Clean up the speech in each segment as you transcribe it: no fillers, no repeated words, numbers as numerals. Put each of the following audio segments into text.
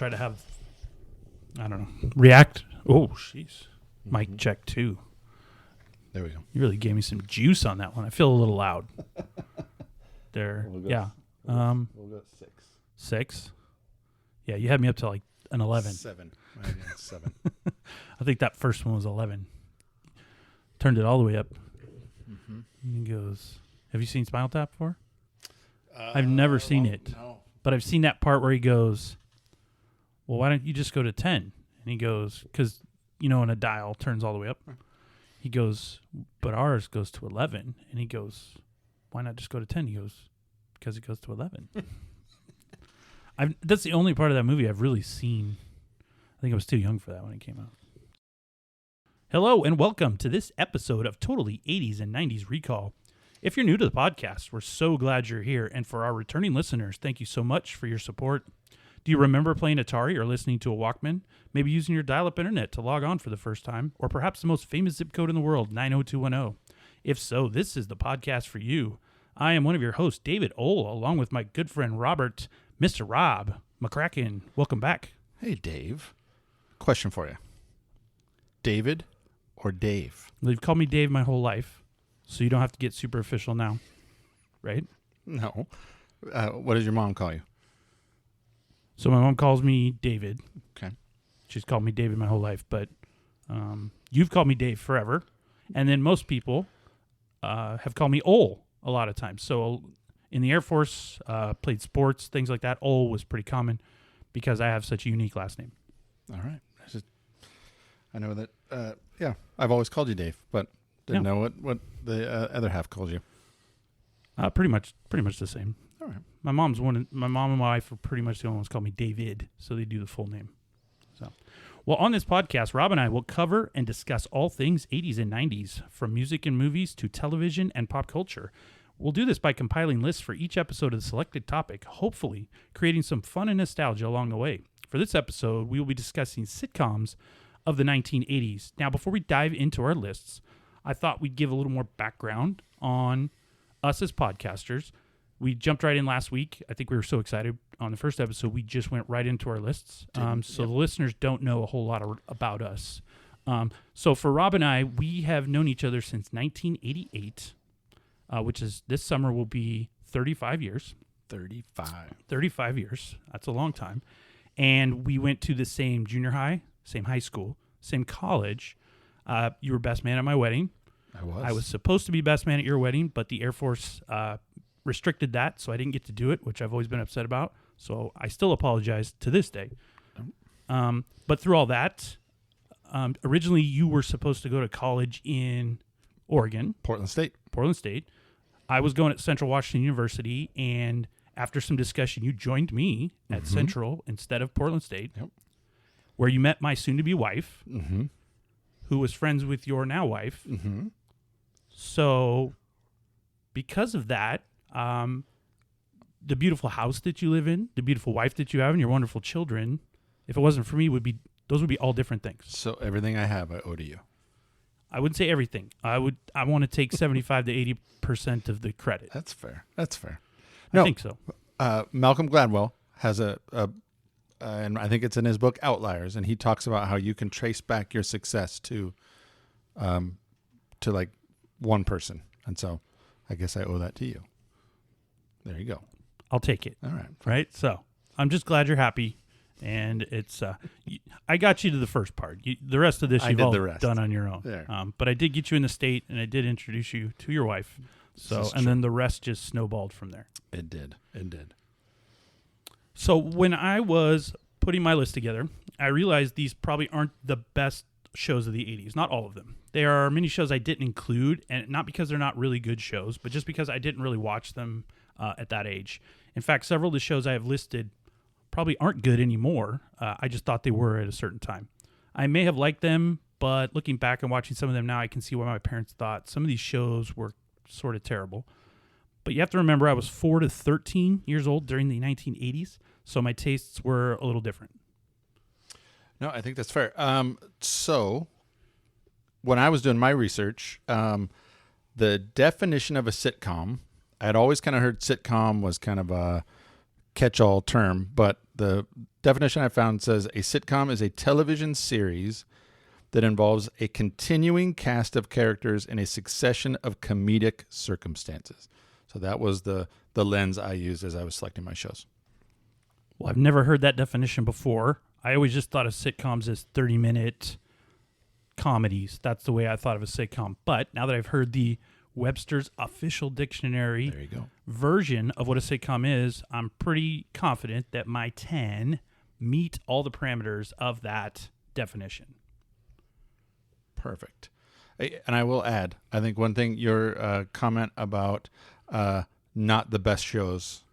try to have, I don't know, react. Oh, jeez. Mic check 2. There we go. You really gave me some juice on that one. I feel a little loud. There. We'll go Yeah. We'll go 6. 6. Yeah, you had me up to like an 11. 7. 7. I think that first one was 11. Turned it all the way up. Mm-hmm. And he goes, have you seen Spinal Tap before? I've never seen it. No. But I've seen that part where he goes, well, why don't you just go to 10? And he goes, because, you know, when a dial turns all the way up. He goes, but ours goes to 11. And he goes, why not just go to 10? He goes, because it goes to 11. That's the only part of that movie I've really seen. I think I was too young for that when it came out. Hello and welcome to this episode of Totally 80s and 90s Recall. If you're new to the podcast, we're so glad you're here. And for our returning listeners, thank you so much for your support. Do you remember playing Atari or listening to a Walkman? Maybe using your dial-up internet to log on for the first time? Or perhaps the most famous zip code in the world, 90210? If so, this is the podcast for you. I am one of your hosts, David Ohl, along with my good friend Robert, Mr. Rob McCracken. Welcome back. Hey, Dave. Question for you. David or Dave? Well, you've called me Dave my whole life, so you don't have to get super official now, right? No. What does your mom call you? So my mom calls me David. Okay. She's called me David my whole life, but you've called me Dave forever. And then most people have called me Ol a lot of times. So in the Air Force, played sports, things like that. Ol was pretty common because I have such a unique last name. All right. I know that, I've always called you Dave, but didn't know what the other half called you. Pretty much the same. All right. My mom and my wife are pretty much the only ones call me David, so they do the full name. So, well, on this podcast, Rob and I will cover and discuss all things 80s and 90s, from music and movies to television and pop culture. We'll do this by compiling lists for each episode of the selected topic, hopefully creating some fun and nostalgia along the way. For this episode, we will be discussing sitcoms of the 1980s. Now, before we dive into our lists, I thought we'd give a little more background on us as podcasters. We jumped right in last week. I think we were so excited on the first episode, we just went right into our lists. The listeners don't know a whole lot about us. So for Rob and I, we have known each other since 1988, which is this summer will be 35 years. 35 years. That's a long time. And we went to the same junior high, same high school, same college. You were best man at my wedding. I was supposed to be best man at your wedding, but the Air Force restricted that, so I didn't get to do it, which I've always been upset about. So I still apologize to this day. But through all that, originally you were supposed to go to college in Oregon. Portland State. I was going at Central Washington University, and after some discussion, you joined me at Central instead of Portland State, where you met my soon-to-be wife, who was friends with your now wife. So because of that, the beautiful house that you live in, the beautiful wife that you have, and your wonderful children, if it wasn't for me, those would be all different things. So everything I have, I owe to you. I wouldn't say everything. I want to take 75 to 80% of the credit. That's fair. I think so. Malcolm Gladwell has and I think it's in his book Outliers, and he talks about how you can trace back your success to like one person, and so I guess I owe that to you. There you go. I'll take it. All right. Right. So I'm just glad you're happy, and it's I got you to the first part. The rest of this you've all done on your own. There. But I did get you in the state, and I did introduce you to your wife. So then the rest just snowballed from there. It did. So when I was putting my list together, I realized these probably aren't the best shows of the 80s. Not all of them. There are many shows I didn't include, and not because they're not really good shows, but just because I didn't really watch them at that age. In fact, several of the shows I have listed probably aren't good anymore. I just thought they were at a certain time. I may have liked them, but looking back and watching some of them now, I can see why my parents thought some of these shows were sort of terrible. But you have to remember I was 4 to 13 years old during the 1980s, so my tastes were a little different. No, I think that's fair. So when I was doing my research, the definition of a sitcom, I had always kind of heard sitcom was kind of a catch-all term, but the definition I found says a sitcom is a television series that involves a continuing cast of characters in a succession of comedic circumstances. So that was the lens I used as I was selecting my shows. Well, I've never heard that definition before. I always just thought of sitcoms as 30-minute comedies. That's the way I thought of a sitcom. But now that I've heard the Webster's official dictionary There you go. version of what a sitcom is, I'm pretty confident that my 10 meet all the parameters of that definition. Perfect. And I will add, I think one thing, your comment about not the best shows,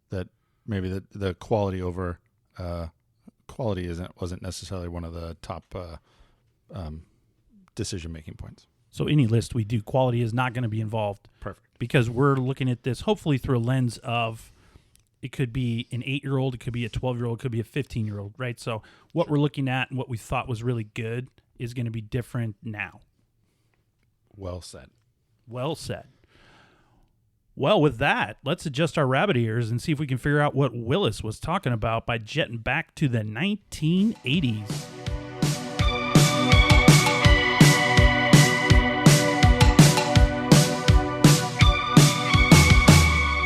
that maybe the quality over quality wasn't necessarily one of the top decision-making points. So any list we do, quality is not going to be involved. Perfect. Because we're looking at this hopefully through a lens of it could be an 8-year-old, it could be a 12-year-old, it could be a 15-year-old, right? So what we're looking at and what we thought was really good is going to be different now. Well said. Well said. Well, with that, let's adjust our rabbit ears and see if we can figure out what Willis was talking about by jetting back to the 1980s.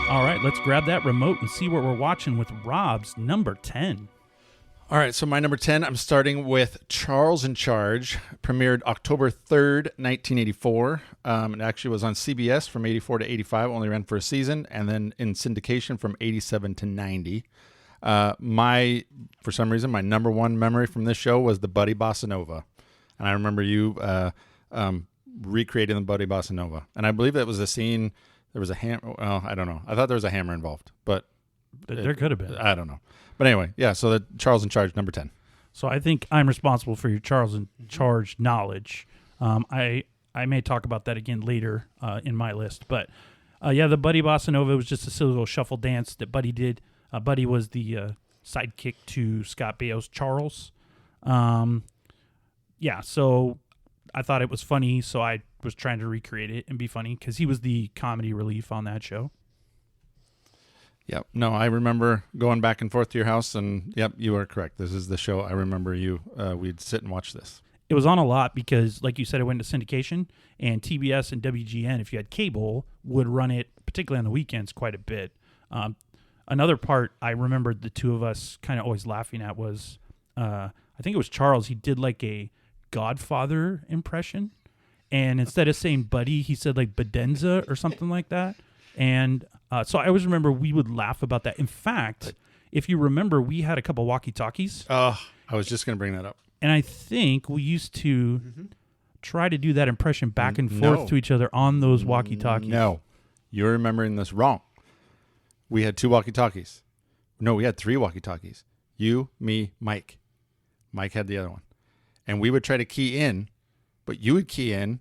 All right, let's grab that remote and see what we're watching with Rob's number 10. All right, so my number 10, I'm starting with Charles in Charge, premiered October 3rd, 1984. It actually was on CBS from 84 to 85, only ran for a season, and then in syndication from 87 to 90. For some reason, my number one memory from this show was the Buddy Bossa Nova. And I remember you recreating the Buddy Bossa Nova. And I believe that was a scene, there was a hammer, well, I don't know. I thought there was a hammer involved, but There could have been. I don't know. But anyway, yeah, so the Charles in Charge, number 10. So I think I'm responsible for your Charles in Charge knowledge. I may talk about that again later in my list. But yeah, the Buddy Bossa Nova was just a silly little shuffle dance that Buddy did. Buddy was the sidekick to Scott Baio's Charles. Yeah, so I thought it was funny, so I was trying to recreate it and be funny because he was the comedy relief on that show. Yep. No, I remember going back and forth to your house, and yep, you are correct. This is the show. I remember we'd sit and watch this. It was on a lot because, like you said, it went to syndication, and TBS and WGN, if you had cable, would run it, particularly on the weekends, quite a bit. Another part I remember the two of us kind of always laughing at was, I think it was Charles. He did like a Godfather impression, and instead of saying Buddy, he said like Bedenza or something like that. And so I always remember we would laugh about that. In fact, if you remember, we had a couple walkie-talkies. I was just going to bring that up. And I think we used to try to do that impression back and forth to each other on those walkie-talkies. No, you're remembering this wrong. We had 2 walkie-talkies. No, we had 3 walkie-talkies. You, me, Mike. Mike had the other one. And we would try to key in, but you would key in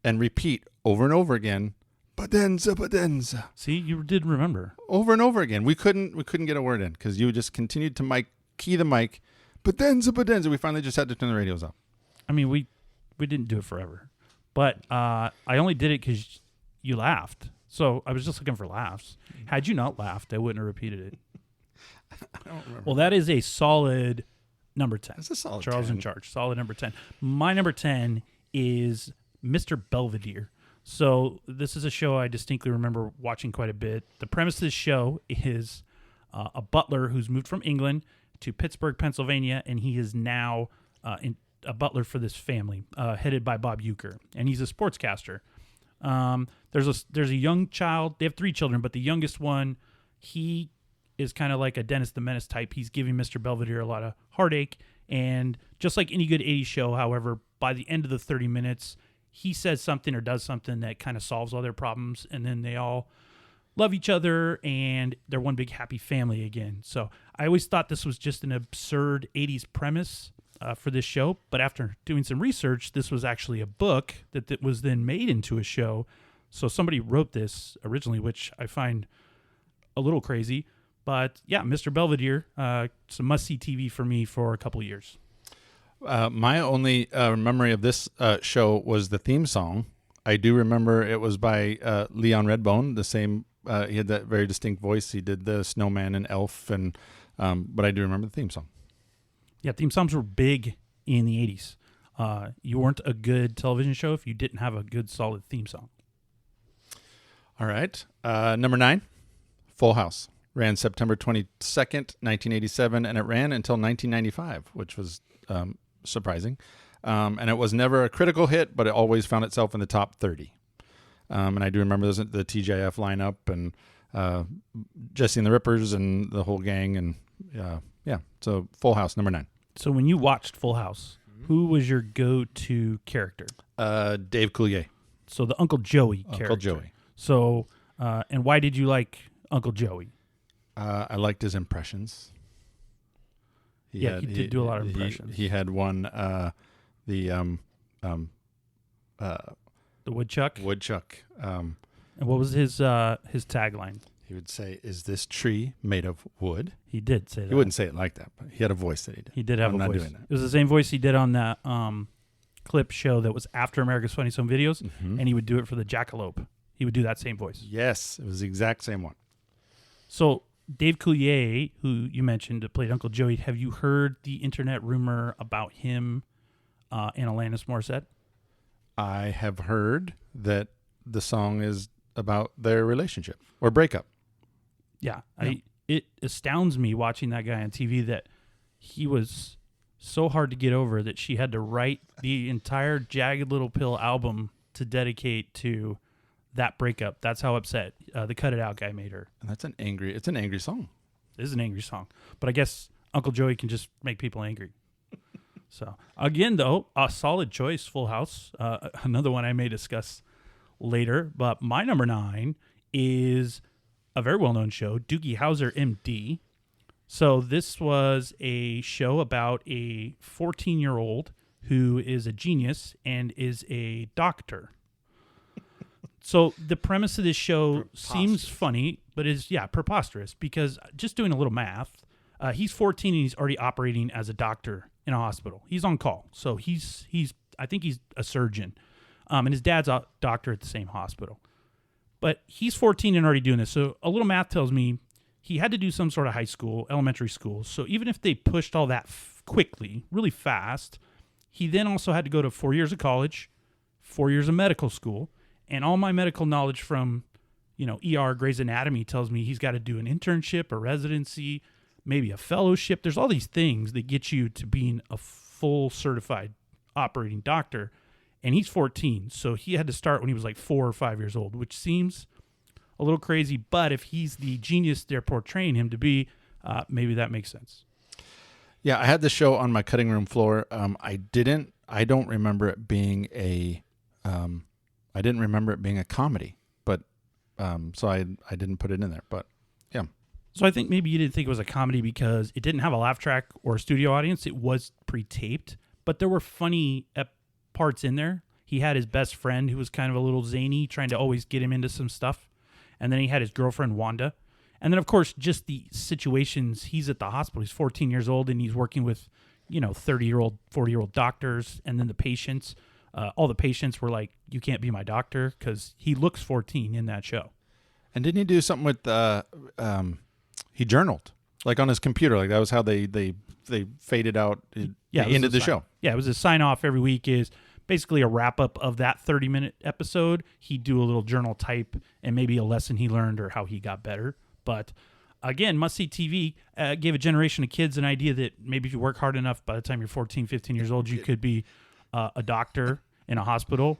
and repeat over and over again, Badenza, Badenza. See, you did remember. Over and over again. We couldn't get a word in because you just continued to key the mic, Badenza, Badenza. We finally just had to turn the radios off. I mean, we didn't do it forever. But I only did it because you laughed. So I was just looking for laughs. Had you not laughed, I wouldn't have repeated it. I don't remember. Well, that is a solid number 10. That's a solid Charles 10. in Charge. Solid number 10. My number 10 is Mr. Belvedere. So this is a show I distinctly remember watching quite a bit. The premise of this show is a butler who's moved from England to Pittsburgh, Pennsylvania, and he is now a butler for this family, headed by Bob Uecker, and he's a sportscaster. There's a young child. They have 3 children, but the youngest one, he is kind of like a Dennis the Menace type. He's giving Mr. Belvedere a lot of heartache, and just like any good 80s show, however, by the end of the 30 minutes, he says something or does something that kind of solves all their problems, and then they all love each other, and they're one big happy family again. So I always thought this was just an absurd 80s premise for this show, but after doing some research, this was actually a book that was then made into a show. So somebody wrote this originally, which I find a little crazy. But yeah, Mr. Belvedere, some must-see TV for me for a couple of years. My only memory of this show was the theme song. I do remember it was by Leon Redbone, the same. He had that very distinct voice. He did the Snowman and Elf, and But I do remember the theme song. Yeah, theme songs were big in the 80s. You weren't a good television show if you didn't have a good, solid theme song. All right. Number 9, Full House. Ran September 22nd, 1987, and it ran until 1995, which was surprising. And it was never a critical hit, but it always found itself in the top 30. And I do remember the TGIF lineup and Jesse and the Rippers and the whole gang. And yeah, so Full House, number 9. So when you watched Full House, who was your go-to character? Dave Coulier. So the Uncle Joey character. Uncle Joey. So, and why did you like Uncle Joey? I liked his impressions. He did do a lot of impressions. He had one, the woodchuck. Woodchuck. And what was his tagline? He would say, "Is this tree made of wood?" He did say that. He wouldn't say it like that, but he had a voice that he did. He did have I'm a not voice. doing that. It was the same voice he did on that clip show that was after America's Funniest Home Videos, and he would do it for the Jackalope. He would do that same voice. Yes, it was the exact same one. So Dave Coulier, who you mentioned played Uncle Joey, have you heard the internet rumor about him and Alanis Morissette? I have heard that the song is about their relationship or breakup. Yeah. It astounds me watching that guy on TV that he was so hard to get over that she had to write the entire Jagged Little Pill album to dedicate to that breakup. That's how upset the Cut It Out guy made her. And it's an angry song. It is an angry song. But I guess Uncle Joey can just make people angry. So, again, though, a solid choice, Full House. Another one I may discuss later. But my number 9 is a very well-known show, Doogie Howser, MD. So this was a show about a 14-year-old who is a genius and is a doctor. So the premise of this show seems funny, but is, preposterous, because just doing a little math, he's 14 and he's already operating as a doctor in a hospital. He's on call. So I think he's a surgeon. And his dad's a doctor at the same hospital. But he's 14 and already doing this. So a little math tells me he had to do some sort of high school, elementary school. So even if they pushed all that quickly, really fast, he then also had to go to 4 years of college, 4 years of medical school. And all my medical knowledge from, ER, Grey's Anatomy tells me he's got to do an internship, a residency, maybe a fellowship. There's all these things that get you to being a full certified operating doctor. And he's 14, so he had to start when he was like 4 or 5 years old, which seems a little crazy. But if he's the genius they're portraying him to be, maybe that makes sense. Yeah, I had the show on my cutting room floor. I don't remember it being I didn't remember it being a comedy, but so I didn't put it in there. But yeah. So I think maybe you didn't think it was a comedy because it didn't have a laugh track or a studio audience. It was pre-taped, but there were funny parts in there. He had his best friend who was kind of a little zany, trying to always get him into some stuff. And then he had his girlfriend, Wanda. And then, of course, just the situations. He's at the hospital. He's 14 years old, and he's working with, 30-year-old, 40-year-old doctors. And then the patients, all the patients were like, you can't be my doctor, because he looks 14 in that show. And didn't he do something with, he journaled, like on his computer? Like that was how they faded out. Yeah, ended the show. Yeah, it was a sign-off every week is basically a wrap-up of that 30-minute episode. He'd do a little journal type and maybe a lesson he learned or how he got better. But, again, must-see TV gave a generation of kids an idea that maybe if you work hard enough, by the time you're 14, 15 years old, you could be a doctor in a hospital.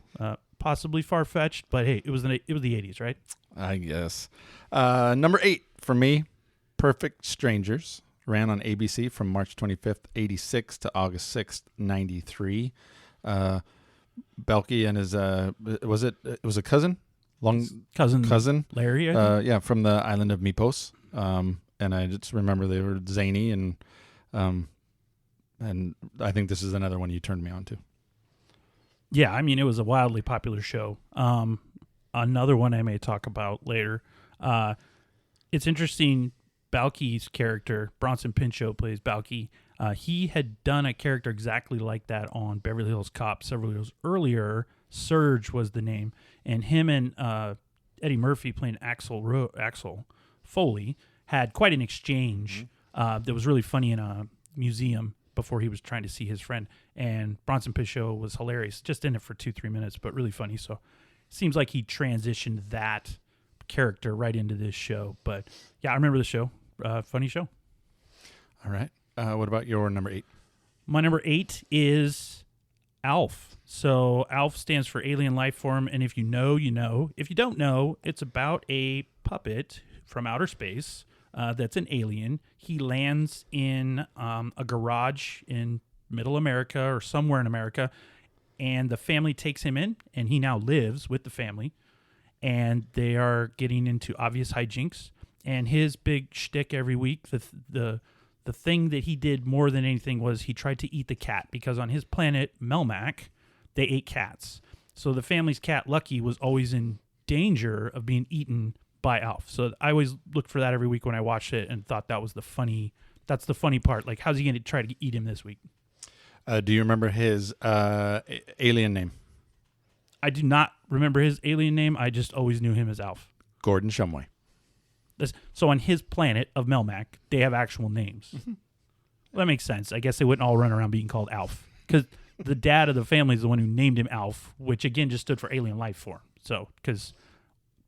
Possibly far-fetched, but, hey, it was the 80s, right? I guess. Number 8 for me, Perfect Strangers. Ran on ABC from March 25th, 86 to August 6th, 93. Belky and his, it was a cousin? Cousin. Larry, from the island of Mypos. And I just remember they were zany and I think this is another one you turned me on to. Yeah, I mean, it was a wildly popular show. Another one I may talk about later. It's interesting. Balky's character, Bronson Pinchot plays Balky. He had done a character exactly like that on Beverly Hills Cop several years earlier. Surge was the name. And him and Eddie Murphy playing Axel Foley had quite an exchange that was really funny in a museum before he was trying to see his friend. And Bronson Pinchot was hilarious, just in it for 2-3 minutes, but really funny. So seems like he transitioned that character right into this show. But yeah, I remember the show. Funny show. All right. What about your number 8? My number 8 is ALF. So ALF stands for Alien Life Form, and if you know, you know. If you don't know, it's about a puppet from outer space that's an alien. He lands in a garage in Middle America or somewhere in America, and the family takes him in, and he now lives with the family, and they are getting into obvious hijinks. And his big shtick every week, the thing that he did more than anything was he tried to eat the cat, because on his planet, Melmac, they ate cats. So the family's cat, Lucky, was always in danger of being eaten by Alf. So I always looked for that every week when I watched it and thought that's the funny part. Like, how's he going to try to eat him this week? Do you remember his alien name? I do not remember his alien name. I just always knew him as Alf. Gordon Shumway. So on his planet of Melmac, they have actual names. Mm-hmm. Well, that makes sense. I guess they wouldn't all run around being called Alf, because the dad of the family is the one who named him Alf, which again just stood for alien life form. So,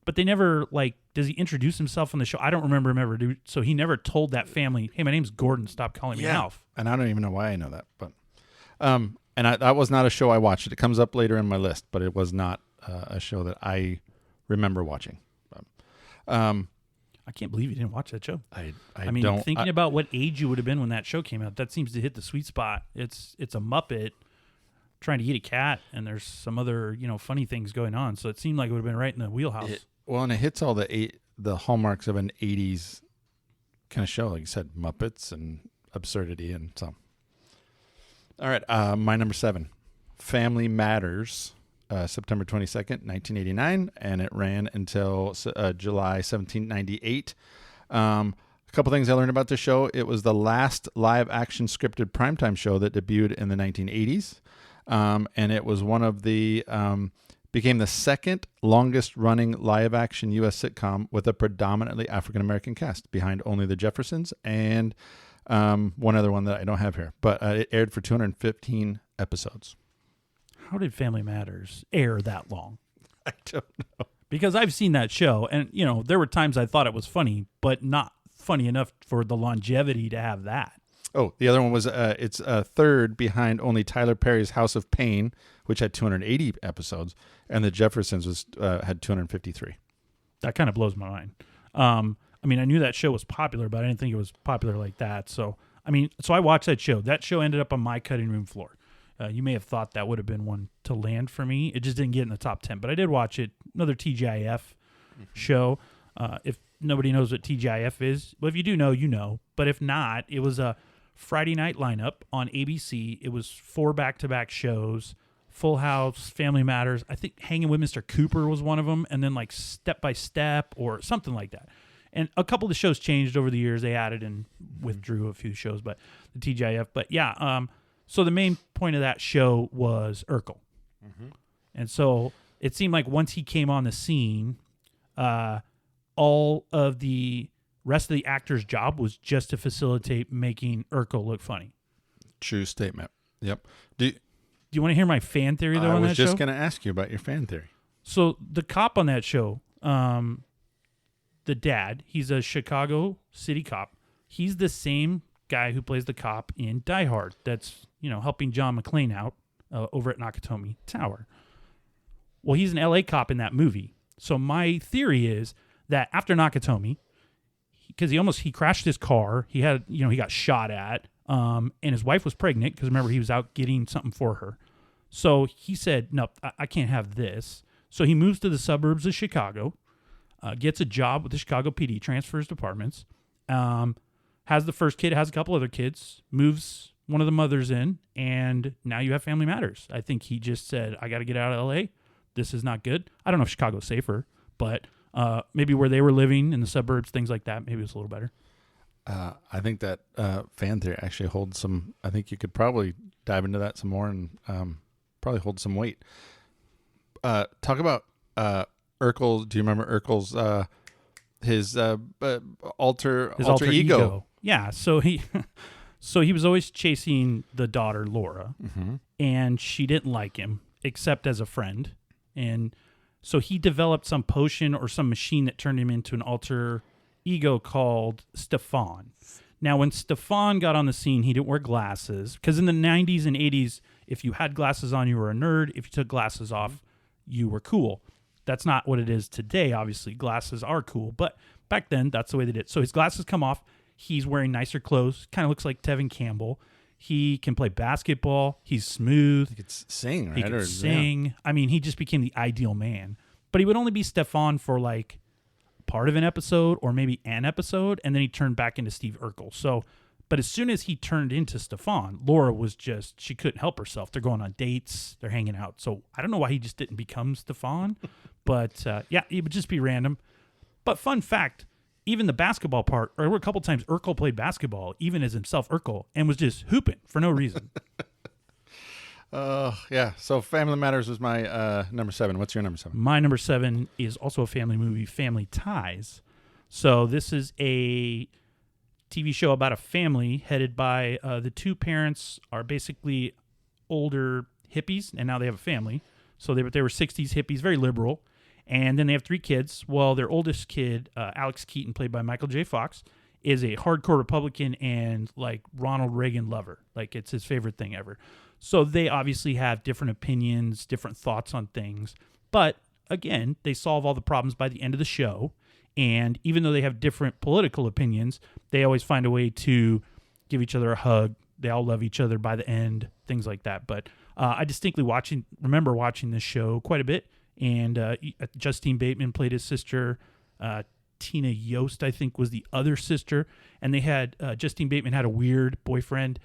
but they never, does he introduce himself on the show? I don't remember him ever so he never told that family, hey, my name's Gordon, stop calling me Alf. And I don't even know why I know that, but that was not a show I watched. It comes up later in my list, but it was not a show that I remember watching. I can't believe you didn't watch that show. I mean, don't, thinking about what age you would have been when that show came out, that seems to hit the sweet spot. It's a Muppet trying to eat a cat, and there's some other funny things going on. So it seemed like it would have been right in the wheelhouse. And it hits all the hallmarks of an 80s kind of show, like you said, Muppets and absurdity and so. All right, my number 7, Family Matters. September 22nd, 1989, and it ran until July 1798. A couple things I learned about the show. It was the last live-action scripted primetime show that debuted in the 1980s, and it was one of the became the second longest-running live-action U.S. sitcom with a predominantly African-American cast, behind only The Jeffersons and one other one that I don't have here. But it aired for 215 episodes. How did Family Matters air that long? I don't know. Because I've seen that show, and there were times I thought it was funny, but not funny enough for the longevity to have that. Oh, the other one was it's third behind only Tyler Perry's House of Pain, which had 280 episodes, and The Jeffersons had 253. That kind of blows my mind. I mean, I knew that show was popular, but I didn't think it was popular like that. So I watched that show. That show ended up on my cutting room floor. You may have thought that would have been one to land for me. It just didn't get in the top 10, but I did watch it. Another TGIF show. If nobody knows what TGIF is, well, if you do know, you know. But if not, it was a Friday night lineup on ABC. It was 4 back-to-back shows: Full House, Family Matters. I think Hanging with Mr. Cooper was one of them, and then like Step by Step or something like that. And a couple of the shows changed over the years. They added and withdrew a few shows, but the TGIF. But yeah. So the main point of that show was Urkel. Mm-hmm. And so it seemed like once he came on the scene, all of the rest of the actor's job was just to facilitate making Urkel look funny. True statement. Yep. Do you want to hear my fan theory, though, on that show? I was just going to ask you about your fan theory. So the cop on that show, the dad, he's a Chicago city cop. He's the same guy who plays the cop in Die Hard that's helping John McClane out over at Nakatomi Tower. Well, he's an LA cop in that movie. So my theory is that after Nakatomi, because he crashed his car, he had he got shot at, and his wife was pregnant because remember he was out getting something for her. So he said, no, I can't have this. So he moves to the suburbs of Chicago, gets a job with the Chicago PD, transfers departments, has the first kid, has a couple other kids, moves one of the mothers in, and now you have Family Matters. I think he just said, I got to get out of L.A. This is not good. I don't know if Chicago's safer, but maybe where they were living in the suburbs, things like that, maybe it's a little better. I think that fan theory actually holds some, I think you could probably dive into that some more and probably hold some weight. Talk about Urkel. Do you remember Urkel's his alter ego? yeah. So he was always chasing the daughter, Laura, and she didn't like him except as a friend. And so he developed some potion or some machine that turned him into an alter ego called Stefan. Now, when Stefan got on the scene, he didn't wear glasses because in the 90s and 80s, if you had glasses on, you were a nerd. If you took glasses off, you were cool. That's not what it is today, obviously. Glasses are cool, but back then, that's the way they did it. So his glasses come off. He's wearing nicer clothes. Kind of looks like Tevin Campbell. He can play basketball. He's smooth. He could sing, right? He could sing. Yeah. I mean, he just became the ideal man. But he would only be Stefan for like part of an episode or maybe an episode, and then he turned back into Steve Urkel. So, but as soon as he turned into Stefan, Laura was just, she couldn't help herself. They're going on dates. They're hanging out. So I don't know why he just didn't become Stefan, but yeah, it would just be random. But fun fact, even the basketball part, or a couple times Urkel played basketball, even as himself Urkel, and was just hooping for no reason. Yeah. So Family Matters was my number 7. What's your number 7? My number 7 is also a family movie, Family Ties. So this is a TV show about a family headed by the two parents are basically older hippies, and now they have a family. So they were 60s hippies, very liberal. And then they have 3 kids. Well, their oldest kid, Alex Keaton, played by Michael J. Fox, is a hardcore Republican and like Ronald Reagan lover. Like it's his favorite thing ever. So they obviously have different opinions, different thoughts on things. But again, they solve all the problems by the end of the show. And even though they have different political opinions, they always find a way to give each other a hug. They all love each other by the end, things like that. But I distinctly remember watching this show quite a bit. And Justine Bateman played his sister. Tina Yost, I think, was the other sister. And they had, Justine Bateman had a weird boyfriend.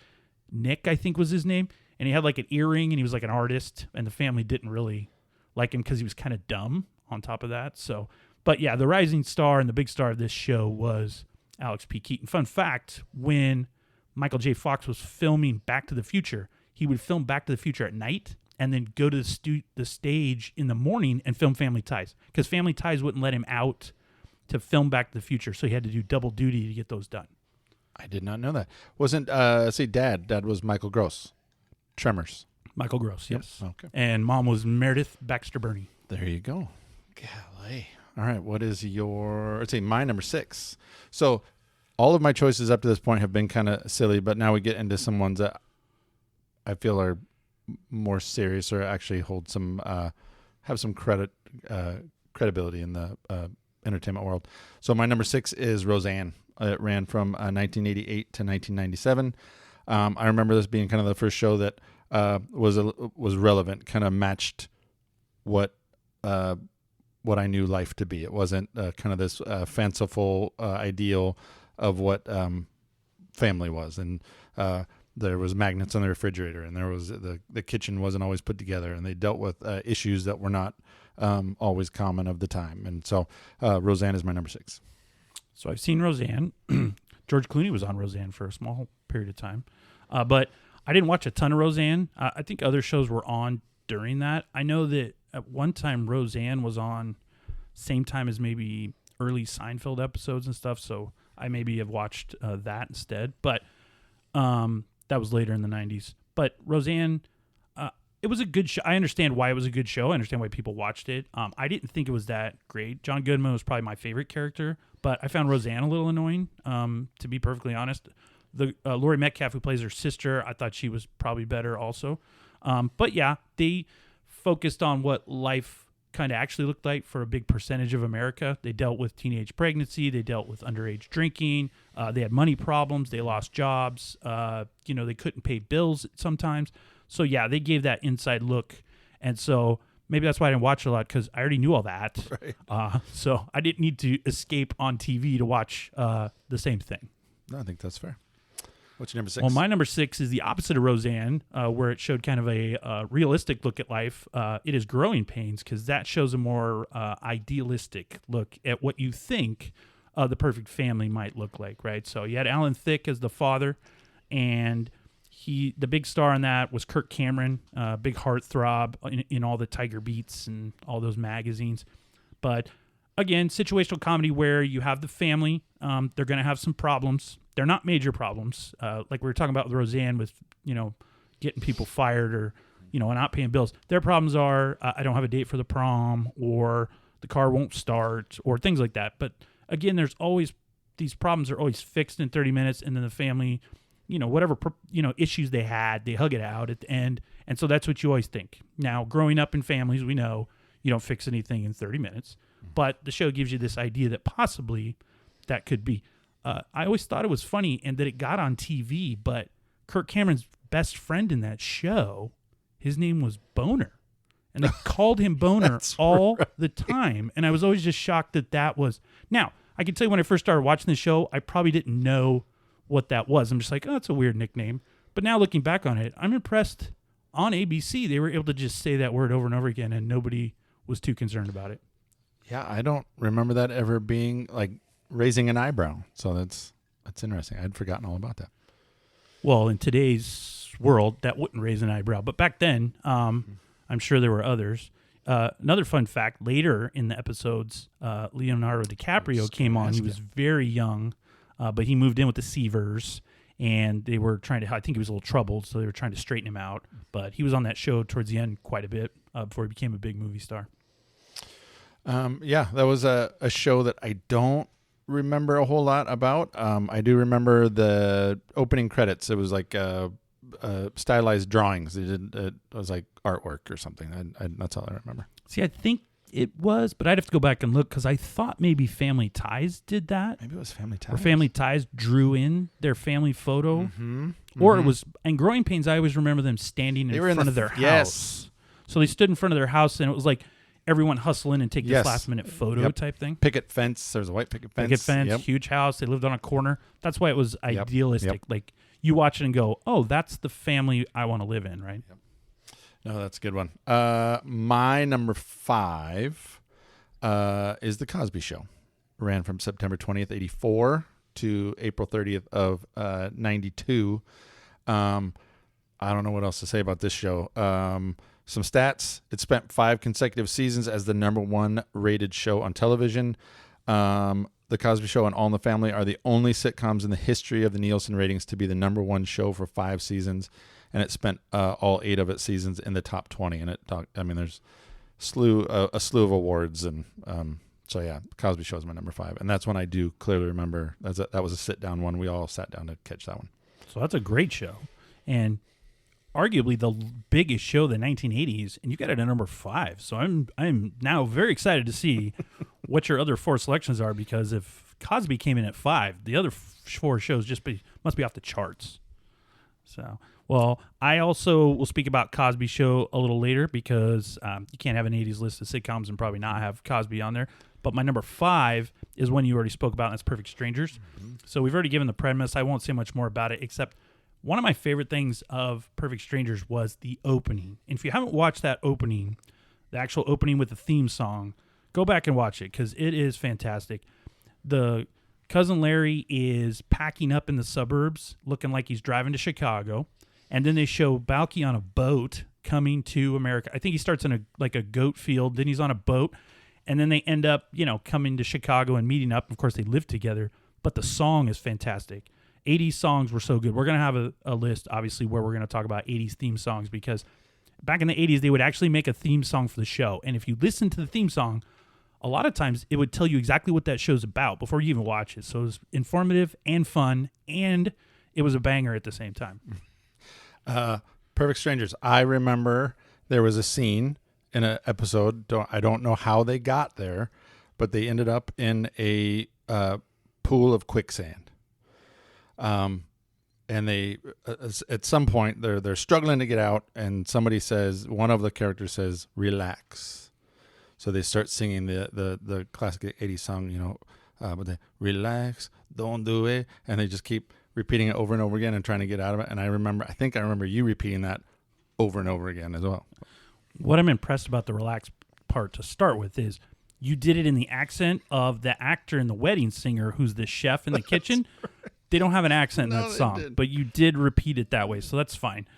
Nick, I think was his name. And he had like an earring and he was like an artist. And the family didn't really like him because he was kind of dumb on top of that. So, but yeah, the rising star and the big star of this show was Alex P. Keaton. Fun fact, when Michael J. Fox was filming Back to the Future, he would film Back to the Future at night and then go to the stage in the morning and film Family Ties because Family Ties wouldn't let him out to film Back to the Future. So he had to do double duty to get those done. I did not know that. Wasn't, Dad was Michael Gross. Tremors. Michael Gross, yes. Yep. Okay. And Mom was Meredith Baxter Burney. There you go. Golly. All right. What is my number 6. So all of my choices up to this point have been kind of silly, but now we get into some ones that I feel are more serious or actually hold some, have some credibility in the entertainment world. So my number 6 is Roseanne. It ran from 1988 to 1997. I remember this being kind of the first show that was relevant, kind of matched what I knew life to be. It wasn't kind of this fanciful ideal of what family was, and there was magnets on the refrigerator, and there was the kitchen wasn't always put together, and they dealt with issues that were not always common of the time. And so Roseanne is my number 6. So I've seen Roseanne. George Clooney was on Roseanne for a small period of time. But I didn't watch a ton of Roseanne. I think other shows were on during that. I know that at one time Roseanne was on same time as maybe early Seinfeld episodes and stuff, so I maybe have watched that instead. But that was later in the 90s. But Roseanne, it was a good show. I understand why it was a good show. I understand why people watched it. I didn't think it was that great. John Goodman was probably my favorite character, but I found Roseanne a little annoying, to be perfectly honest. The Laurie Metcalf, who plays her sister, I thought she was probably better also. But yeah, they focused on what life kind of actually looked like for a big percentage of America. They dealt with teenage pregnancy. They dealt with underage drinking. They had money problems. They lost jobs. They couldn't pay bills sometimes. So yeah, they gave that inside look. And so maybe that's why I didn't watch a lot, because I already knew all that. Right. So I didn't need to escape on TV to watch the same thing. No, I think that's fair. What's your number 6? Well, my number 6 is the opposite of Roseanne, where it showed kind of a realistic look at life. It is Growing Pains, because that shows a more idealistic look at what you think the perfect family might look like, right? So you had Alan Thicke as the father, and the big star in that was Kirk Cameron, big heartthrob in all the Tiger Beats and all those magazines. But again, situational comedy where you have the family. They're going to have some problems. they're not major problems. Like we were talking about with Roseanne with, getting people fired or, not paying bills. Their problems are I don't have a date for the prom, or the car won't start, or things like that. But again, there's always, these problems are always fixed in 30 minutes, and then the family, whatever, issues they had, they hug it out at the end. And so that's what you always think. Now, growing up in families, we know you don't fix anything in 30 minutes, but the show gives you this idea that possibly that could be. I always thought it was funny and that it got on TV, but Kirk Cameron's best friend in that show, his name was Boner. And they called him Boner all the time. And I was always just shocked that was. Now, I can tell you when I first started watching the show, I probably didn't know what that was. I'm just like, oh, it's a weird nickname. But now looking back on it, I'm impressed. On ABC, they were able to just say that word over and over again, and nobody was too concerned about it. Yeah, I don't remember that ever being like raising an eyebrow. So that's interesting. I'd forgotten all about that. Well, in today's world, that wouldn't raise an eyebrow. But back then, I'm sure there were others. Another fun fact, later in the episodes, Leonardo DiCaprio came on. He was very young, but he moved in with the Seavers, and they were trying to, I think he was a little troubled, so they were trying to straighten him out. But he was on that show towards the end quite a bit before he became a big movie star. Yeah, that was a show that I don't remember a whole lot about. I do remember the opening credits. It was like stylized drawings. It was like artwork or something. That's all I remember. See, I think it was, but I'd have to go back and look because I thought maybe Family Ties did that. Maybe it was Family Ties. Or Family Ties drew in their family photo. Or it was, and Growing Pains, I always remember them standing in front of their house. Yes. So they stood in front of their house, and it was like everyone hustle in and take this last-minute photo type thing. Picket fence. There's a white picket fence. Picket fence, huge house. They lived on a corner. That's why it was idealistic. Like, you watch it and go, oh, that's the family I want to live in, right? Yep. No, that's a good one. My number 5 is The Cosby Show. Ran from September 20th, 84 to April 30th of 92. I don't know what else to say about this show. Some stats. It spent 5 consecutive seasons as the number 1 rated show on television. The Cosby Show and All in the Family are the only sitcoms in the history of the Nielsen ratings to be the number 1 show for 5 seasons. And it spent all 8 of its seasons in the top 20. And there's a slew of awards. And so, yeah, Cosby Show is my number 5. And that's one I do clearly remember. That was a sit-down one. We all sat down to catch that one. So that's a great show. And arguably the biggest show of the 1980s. And you got it at number 5. So I'm now very excited to see what your other 4 selections are. Because if Cosby came in at 5, the other 4 shows must be off the charts. So... Well, I also will speak about Cosby Show a little later because you can't have an 80s list of sitcoms and probably not have Cosby on there. But my number 5 is one you already spoke about, and that's Perfect Strangers. Mm-hmm. So we've already given the premise. I won't say much more about it, except one of my favorite things of Perfect Strangers was the opening. And if you haven't watched that opening, the actual opening with the theme song, go back and watch it because it is fantastic. The cousin Larry is packing up in the suburbs, looking like he's driving to Chicago. And then they show Balky on a boat coming to America. I think he starts in a goat field. Then he's on a boat. And then they end up, coming to Chicago and meeting up. Of course, they live together. But the song is fantastic. 80s songs were so good. We're going to have a list, obviously, where we're going to talk about 80s theme songs. Because back in the 80s, they would actually make a theme song for the show. And if you listen to the theme song, a lot of times it would tell you exactly what that show's about before you even watch it. So it was informative and fun. And it was a banger at the same time. Perfect Strangers. I remember there was a scene in an episode. I don't know how they got there, but they ended up in a pool of quicksand. And they at some point they're struggling to get out, and one of the characters says, "Relax." So they start singing the classic 80s song, but they relax, don't do it, and they just keep repeating it over and over again and trying to get out of it. And I think I remember you repeating that over and over again as well. What I'm impressed about the relax part to start with is you did it in the accent of the actor in The Wedding Singer, who's the chef in the kitchen. Right. They don't have an accent in that song, but you did repeat it that way, so that's fine.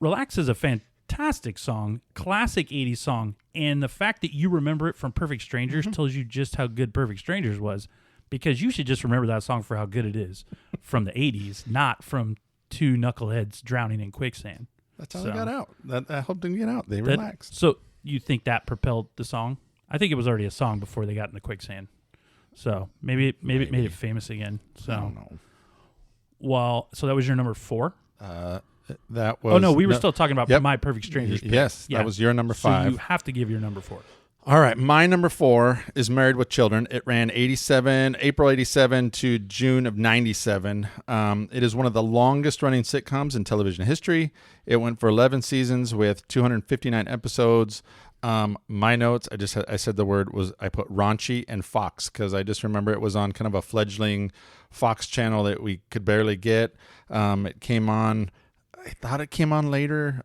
Relax is a fantastic song, classic 80s song, and the fact that you remember it from Perfect Strangers tells you just how good Perfect Strangers was. because you should just remember that song for how good it is from the 80s, not from two knuckleheads drowning in quicksand. That's how they got out. That helped them get out. They relaxed. So you think that propelled the song? I think it was already a song before they got in the quicksand. So maybe it made it famous again. So I don't know. Well, so that was your number 4? That was. Oh no, we were still talking about My Perfect Strangers. Yes, that was your number 5. So you have to give your number 4. All right, my number 4 is Married with Children. It ran April 87 to June of 97. It is one of the longest running sitcoms in television history. It went for 11 seasons with 259 episodes. My notes, I said the word was, I put raunchy and Fox because I just remember it was on kind of a fledgling Fox channel that we could barely get. It came on, I thought it came on later.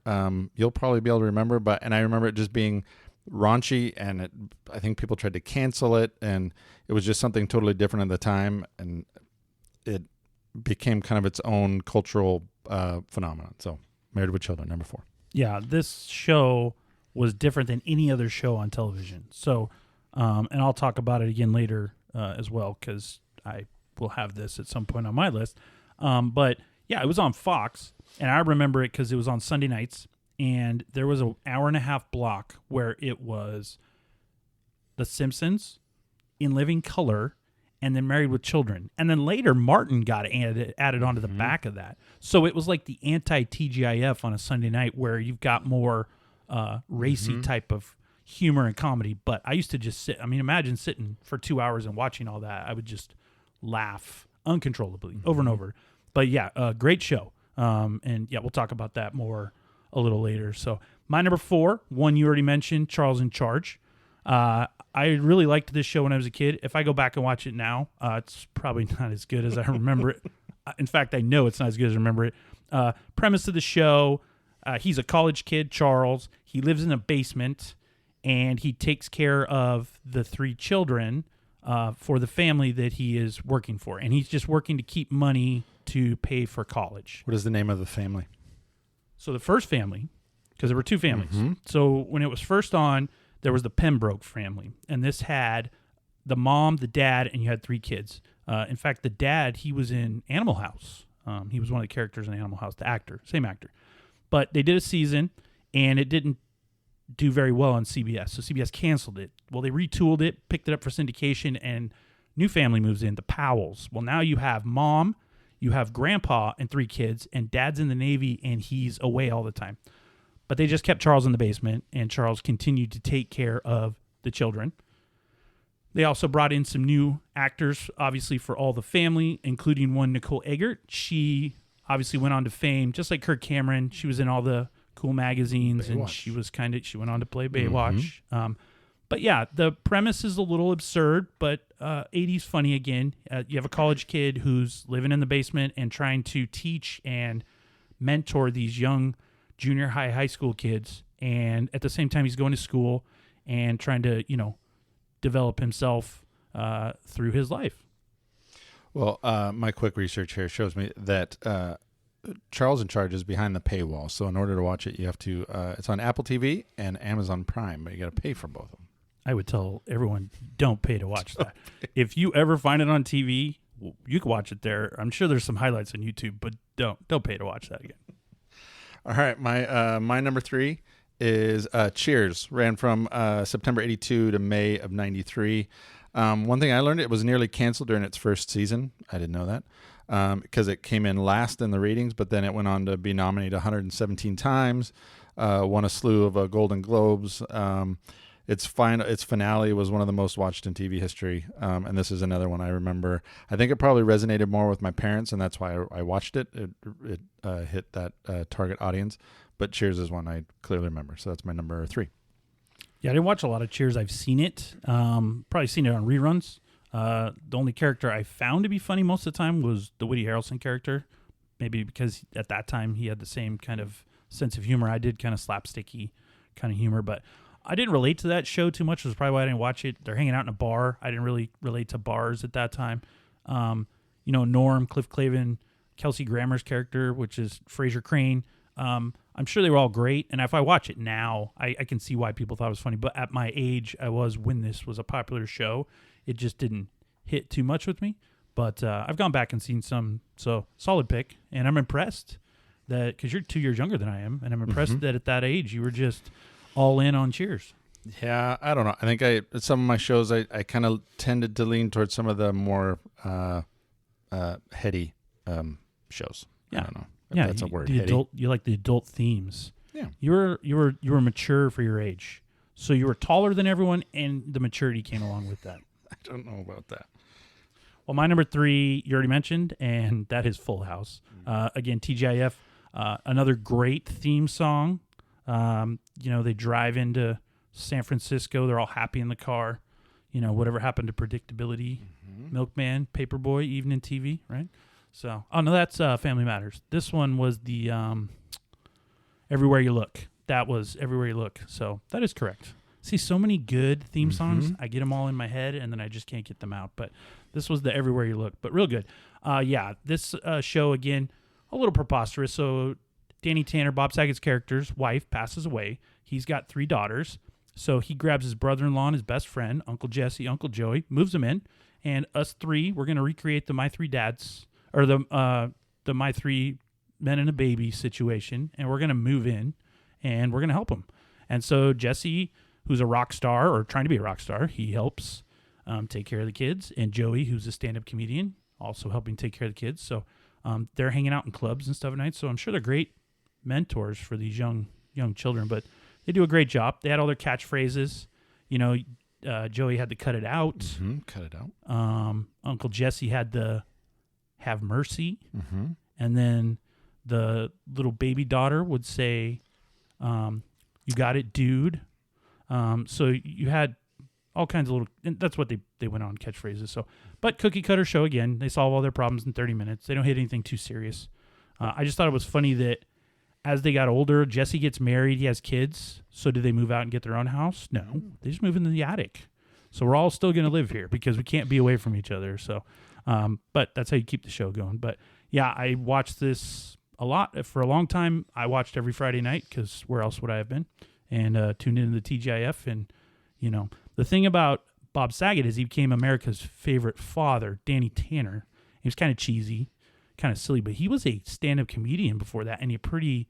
You'll probably be able to remember, and I remember it just being raunchy, and I think people tried to cancel it, and it was just something totally different at the time, and it became kind of its own cultural phenomenon. So Married with Children, number 4. Yeah, this show was different than any other show on television. So, and I'll talk about it again later as well, because I will have this at some point on my list. But yeah, it was on Fox, and I remember it because it was on Sunday nights, and there was an hour-and-a-half block where it was The Simpsons, In Living Color, and then Married with Children. And then later, Martin got added onto the back of that. So it was like the anti-TGIF on a Sunday night where you've got more racy type of humor and comedy. But I used to just sit. I mean, imagine sitting for 2 hours and watching all that. I would just laugh uncontrollably over and over. But yeah, great show. And yeah, we'll talk about that more a little later. So my number 4, one you already mentioned, Charles in Charge. I really liked this show when I was a kid. If I go back and watch it now, it's probably not as good as I remember it. In fact, I know it's not as good as I remember it. Premise of the show, he's a college kid, Charles. He lives in a basement, and he takes care of the 3 children for the family that he is working for. And he's just working to keep money to pay for college. What is the name of the family? So the first family, because there were 2 families. So when it was first on, there was the Pembroke family. And this had the mom, the dad, and you had 3 kids. In fact, the dad, he was in Animal House. He was one of the characters in Animal House, the actor, same actor. But they did a season, and it didn't do very well on CBS. So CBS canceled it. Well, they retooled it, picked it up for syndication, and new family moves in, the Powells. Well, now you have mom, you have grandpa and 3 kids, and dad's in the Navy, and he's away all the time. But they just kept Charles in the basement, and Charles continued to take care of the children. They also brought in some new actors, obviously, for all the family, including one Nicole Eggert. She obviously went on to fame, just like Kirk Cameron. She was in all the cool magazines, and she went on to play Baywatch. But yeah, the premise is a little absurd, but 80s funny again. You have a college kid who's living in the basement and trying to teach and mentor these young junior high school kids, and at the same time he's going to school and trying to, develop himself through his life. Well, my quick research here shows me that Charles in Charge is behind the paywall. So in order to watch it, you have to, it's on Apple TV and Amazon Prime, but you got to pay for both of them. I would tell everyone, don't pay to watch that. If you ever find it on TV, you can watch it there. I'm sure there's some highlights on YouTube, but don't pay to watch that again. All right, my number 3 is Cheers. Ran from September 82 to May of 93. One thing I learned, it was nearly canceled during its first season. I didn't know that because it came in last in the ratings, but then it went on to be nominated 117 times, won a slew of Golden Globes. Its finale was one of the most watched in TV history, and this is another one I remember. I think it probably resonated more with my parents, and that's why I watched it. It hit that target audience, but Cheers is one I clearly remember, so that's my number 3. Yeah, I didn't watch a lot of Cheers. I've seen it, probably seen it on reruns. The only character I found to be funny most of the time was the Woody Harrelson character, maybe because at that time he had the same kind of sense of humor I did, kind of slapsticky kind of humor, but I didn't relate to that show too much. Which was probably why I didn't watch it. They're hanging out in a bar. I didn't really relate to bars at that time. Norm, Cliff Clavin, Kelsey Grammer's character, which is Fraser Crane. I'm sure they were all great. And if I watch it now, I can see why people thought it was funny. But at my age, I was when this was a popular show. It just didn't hit too much with me. But I've gone back and seen some, so solid pick, and I'm impressed that because you're 2 years younger than I am, and I'm impressed that at that age you were just all in on Cheers. Yeah, I don't know. I think some of my shows I kind of tended to lean towards some of the more heady shows. Yeah. I don't know if Yeah, that's a word. You like the adult themes. Yeah. You were mature for your age, so you were taller than everyone, and the maturity came along with that. I don't know about that. Well, my number 3 you already mentioned, and that is Full House. Again, TGIF, another great theme song. They drive into San Francisco. They're all happy in the car. Whatever happened to predictability, Milkman, Paperboy, Evening TV, right? So, no, that's Family Matters. This one was the Everywhere You Look. That was Everywhere You Look. So that is correct. See, so many good theme songs. I get them all in my head, and then I just can't get them out. But this was the Everywhere You Look, but real good. This show, again, a little preposterous. So Danny Tanner, Bob Saget's character's wife, passes away. He's got 3 daughters. So he grabs his brother-in-law and his best friend, Uncle Jessie, Uncle Joey, moves them in. And us 3, we're going to recreate the My 3 Dads, or the My 3 Men and a Baby situation. And we're going to move in, and we're going to help them. And so Jesse, who's a rock star, or trying to be a rock star, he helps take care of the kids. And Joey, who's a stand-up comedian, also helping take care of the kids. So they're hanging out in clubs and stuff at night. So I'm sure they're great mentors for these young children. But they do a great job. They had all their catchphrases. Joey had to cut it out. Cut it out. Uncle Jesse had the have mercy. And then the little baby daughter would say, you got it, dude. So you had all kinds of little, and that's what they went on, catchphrases. So, but cookie cutter show again. They solve all their problems in 30 minutes. They don't hit anything too serious. I just thought it was funny that as they got older, Jesse gets married. He has kids. So do they move out and get their own house? No, they just move into the attic. So we're all still going to live here because we can't be away from each other. So, but that's how you keep the show going. But yeah, I watched this a lot for a long time. I watched every Friday night because where else would I have been? And tuned into the TGIF. And, the thing about Bob Saget is he became America's favorite father, Danny Tanner. He was kind of cheesy, kind of silly, but he was a stand-up comedian before that, and a pretty,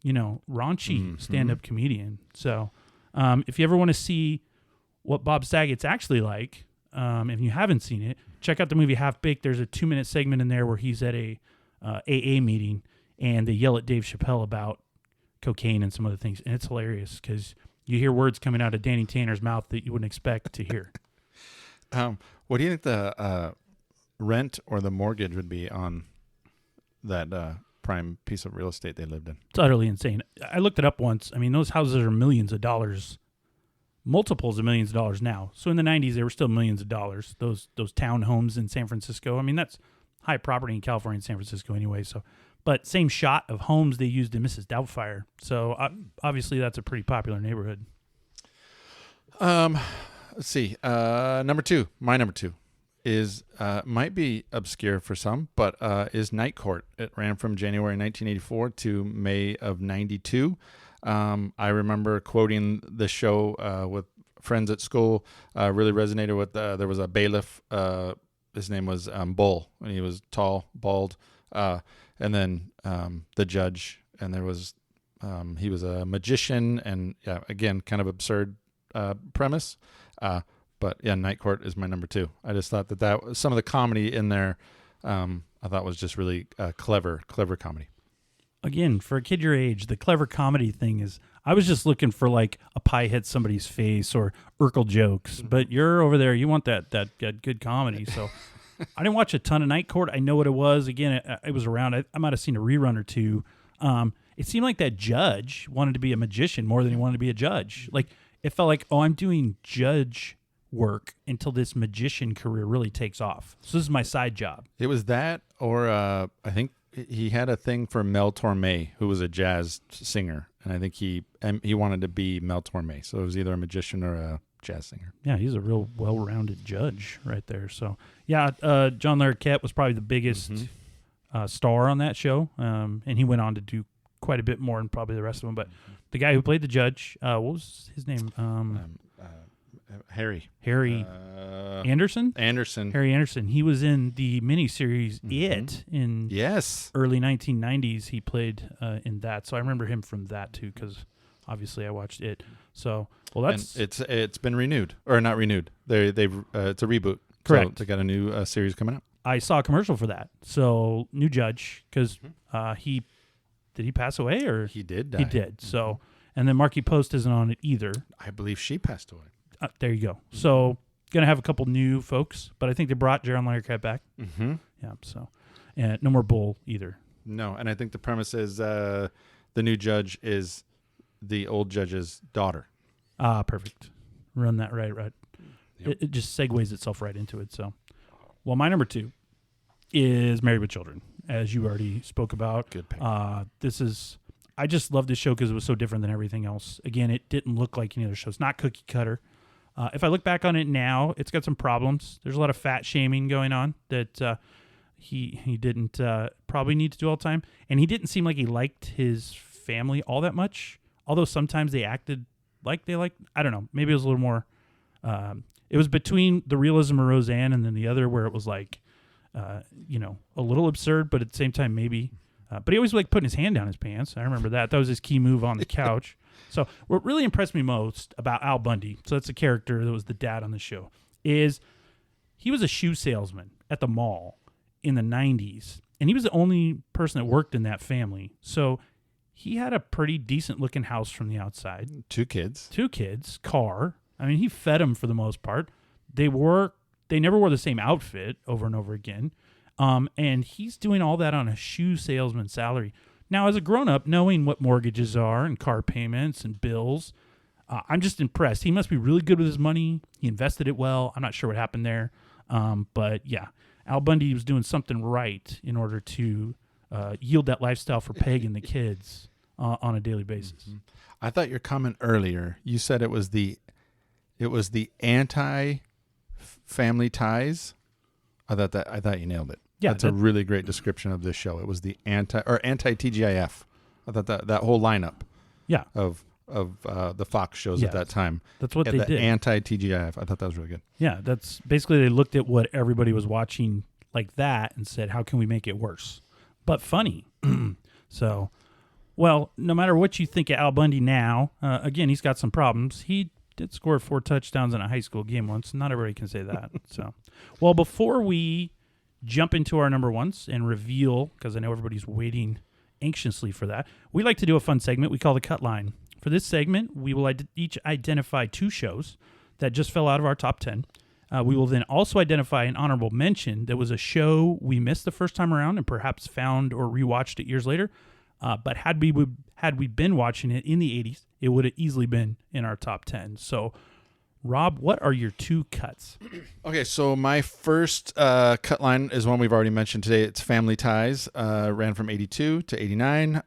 raunchy stand-up comedian. So if you ever want to see what Bob Saget's actually like, if you haven't seen it, check out the movie Half Baked. There's a 2-minute segment in there where he's at a AA meeting, and they yell at Dave Chappelle about cocaine and some other things, and it's hilarious because you hear words coming out of Danny Tanner's mouth that you wouldn't expect to hear. What do you think the rent or the mortgage would be on that prime piece of real estate they lived in? It's utterly insane. I looked it up once. I mean, those houses are millions of dollars, multiples of millions of dollars now. So in the 90s, they were still millions of dollars. Those townhomes in San Francisco. I mean, that's high property in California and San Francisco anyway. So, but same shot of homes they used in Mrs. Doubtfire. So obviously, that's a pretty popular neighborhood. Let's see. Number 2, my number 2 is might be obscure for some, but is Night Court. It ran from January 1984 to May of 92. I remember quoting the show with friends at school. Really resonated with. There was a bailiff. His name was Bull, and he was tall, bald. And then the judge, and there was he was a magician, and yeah, again, kind of absurd premise. But yeah, Night Court is my number 2. I just thought that some of the comedy in there, I thought was just really clever comedy. Again, for a kid your age, the clever comedy thing is, I was just looking for like a pie hit somebody's face or Urkel jokes, but you're over there, you want that good comedy. So I didn't watch a ton of Night Court. I know what it was. Again, it was around. I might have seen a rerun or two. It seemed like that judge wanted to be a magician more than he wanted to be a judge. Like, it felt like, I'm doing judge work until this magician career really takes off. So this is my side job. It was that, or I think he had a thing for Mel Torme, who was a jazz singer, and I think he wanted to be Mel Torme. So it was either a magician or a jazz singer. Yeah, he's a real well-rounded judge right there. So yeah, John Larroquette was probably the biggest star on that show, and he went on to do quite a bit more than probably the rest of them. But the guy who played the judge, what was his name? Harry. Anderson? Anderson. Harry Anderson. He was in the miniseries It in early 1990s. He played in that. So I remember him from that too, because obviously I watched It. So, well, that's... And it's been renewed. Or not renewed. It's a reboot. Correct. So they got a new series coming out. I saw a commercial for that. So, new judge, because did he pass away? Or He did die. He did. So, and then Marky Post isn't on it either. I believe she passed away. There you go. So, going to have a couple new folks, but I think they brought Jaron Lagercat back. Mm-hmm. Yeah, so, and no more Bull either. No, and I think the premise is the new judge is the old judge's daughter. Ah, perfect. Run that right. Yep. It just segues itself right into it. So, well, my number 2 is Married with Children, as you already spoke about. Good pick. I just love this show because it was so different than everything else. Again, it didn't look like any other shows. Not cookie cutter. If I look back on it now, it's got some problems. There's a lot of fat shaming going on that he didn't probably need to do all the time. And he didn't seem like he liked his family all that much. Although sometimes they acted like they liked, I don't know. Maybe it was a little more, it was between the realism of Roseanne and then the other where it was like, a little absurd, but at the same time, maybe. But he always like putting his hand down his pants. I remember that. That was his key move on the couch. So what really impressed me most about Al Bundy, so that's the character that was the dad on the show, is he was a shoe salesman at the mall in the 90s. And he was the only person that worked in that family. So he had a pretty decent looking house from the outside. 2 kids. 2 kids, car. I mean, he fed them for the most part. They never wore the same outfit over and over again. And he's doing all that on a shoe salesman salary. Now, as a grown-up, knowing what mortgages are and car payments and bills, I'm just impressed. He must be really good with his money. He invested it well. I'm not sure what happened there. But, yeah, Al Bundy was doing something right in order to yield that lifestyle for Peg and the kids on a daily basis. Mm-hmm. I thought your comment earlier, you said it was the anti-family ties. I thought you nailed it. Yeah, that's a really great description of this show. It was the anti TGIF. I thought that whole lineup. Yeah. Of the Fox shows at that time. That's what they did. Anti TGIF. I thought that was really good. Yeah, that's basically they looked at what everybody was watching like that and said, how can we make it worse, but funny? So, well, no matter what you think of Al Bundy now, again, he's got some problems. He did score 4 touchdowns in a high school game once. Not everybody can say that. So, well, before we jump into our number ones and reveal, because I know everybody's waiting anxiously for that, we like to do a fun segment we call the Cut Line. For this segment, we will each identify 2 shows that just fell out of our top 10. We will then also identify an honorable mention that was a show we missed the first time around and perhaps found or rewatched it years later. But had we been watching it in the 80s, it would have easily been in our top 10. So, Rob, what are your 2 cuts? Okay, so my first cut line is one we've already mentioned today. It's Family Ties. Ran from 82 to 89.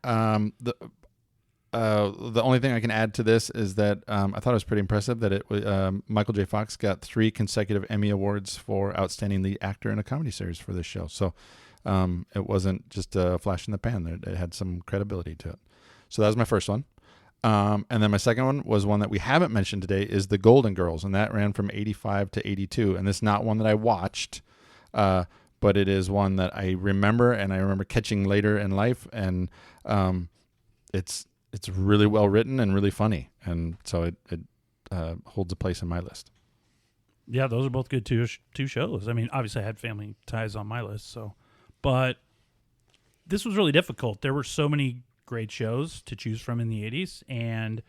The only thing I can add to this is that I thought it was pretty impressive that it was Michael J. Fox got 3 consecutive Emmy Awards for Outstanding Lead Actor in a Comedy Series for this show. So it wasn't just a flash in the pan. It had some credibility to it. So that was my first one. And then my second one was one that we haven't mentioned today is The Golden Girls, and that ran from 85 to 82. And it's not one that I watched, but it is one that I remember, and I remember catching later in life. And it's really well written and really funny, and so it holds a place in my list. Yeah, those are both good two shows. I mean, obviously I had Family Ties on my list, but this was really difficult. There were so many great shows to choose from in the 80s, and